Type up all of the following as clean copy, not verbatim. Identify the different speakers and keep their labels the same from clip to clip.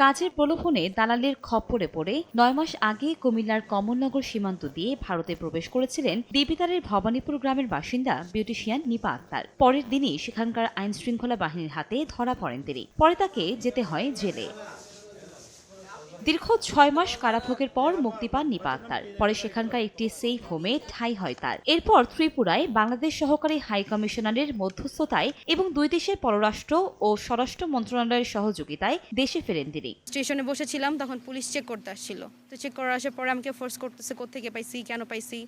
Speaker 1: কাজের প্রলোভনে দালালের খপ্পরে পড়ে ৯ মাস আগে কুমিল্লার কমলনগর সীমান্ত দিয়ে ভারতে প্রবেশ করেছিলেন দেবিদ্বারের ভবানীপুর গ্রামের বাসিন্দা বিউটিশিয়ান নিপা আক্তার। পরের দিনই সেখানকার আইনশৃঙ্খলা বাহিনীর হাতে ধরা পড়েন তিনি। পরে তাকে যেতে হয় জেলে। দীর্ঘ ৬ মাস কারাভোগের পর মুক্তি পান নিপা আক্তার। পরে সেখানকার একটি সেফ হোমে ঠাঁই হয় তার। এরপর ত্রিপুরায় বাংলাদেশ সহকারী হাই কমিশনারের মধ্যস্থতায় এবং দুই দেশের পররাষ্ট্র ও স্বরাষ্ট্র মন্ত্রণালয়ের সহযোগিতায় দেশে ফেরেন তিনি।
Speaker 2: স্টেশনে বসেছিলাম, তখন পুলিশ চেক করতে আসছিল। তো চেক করে আসার পরে আমাকে ফোর্স করতেছে কোত্থেকে পাইছি, কেন পাইছি,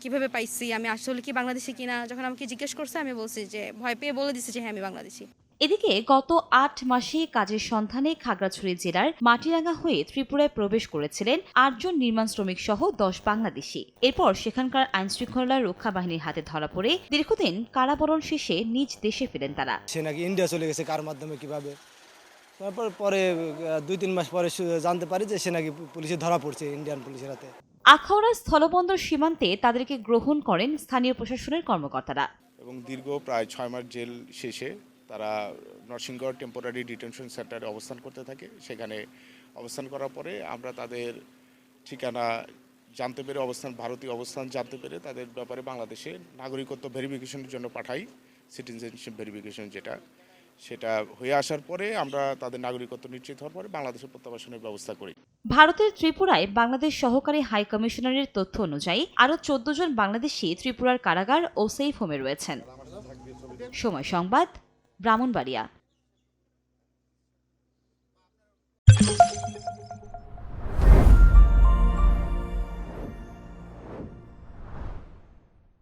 Speaker 2: কিভাবে পাইছি, আমি আসলে কি বাংলাদেশি কিনা। যখন আমাকে জিজ্ঞেস করছে আমি বলছি যে ভয় পেয়ে বলে দিচ্ছি যে হ্যাঁ আমি বাংলাদেশি।
Speaker 1: এদিকে গত ৮ মাসে কাজের সন্ধানে খাগড়াছড়ি জেলার মাটিরাঙ্গা হয়ে ত্রিপুরায় প্রবেশ করেছিলেন ৮ জন নির্মাণ শ্রমিক সহ ১০ বাংলাদেশি। এরপর সেখানকার আইনশৃঙ্খলা রক্ষা বাহিনীর হাতে ধরা পড়ে দীর্ঘদিন কারাবরণ শেষে নিজ দেশে ফেরেন তারা।
Speaker 3: সে নাকি ইন্ডিয়া চলে গেছে, কার মাধ্যমে কিভাবে। তারপর পরে ২-৩ মাস পরে জানতে পারি যে সে নাকি পুলিশে ধরা পড়ছে, ইন্ডিয়ান পুলিশের হাতে।
Speaker 1: আখাউড়া স্থলবন্দর সীমান্তে তাদেরকে গ্রহণ করেন স্থানীয় প্রশাসনের কর্মকর্তারা।
Speaker 4: এবং দীর্ঘ প্রায় ৬ মাস জেল শেষে তারা নরসিংগড় টেম্পোরারি ডিটেনশন সেন্টারে অবস্থান করতে থাকে। সেখানে অবস্থান করার পরে আমরা তাদের ঠিকানা জানতে পেরে, ভারতীয় অবস্থান জানতে পেরে তাদের ব্যাপারে বাংলাদেশে নাগরিকত্ব ভেরিফিকেশনের জন্য পাঠাই। সিটিজেনশিপ ভেরিফিকেশন সেটা হয়ে আসার পরে আমরা তাদের নাগরিকত্ব নিশ্চিত হওয়ার পরে বাংলাদেশে প্রত্যাবাসনের ব্যবস্থা করি।
Speaker 1: ভারতের ত্রিপুরায় বাংলাদেশ সহকারী হাই কমিশনারের তথ্য অনুযায়ী আরও ১৪ জন বাংলাদেশি ত্রিপুরার কারাগার ও সেফ হোমে রয়েছেন। সময় সংবাদ, ব্রাহ্মণবাড়িয়া।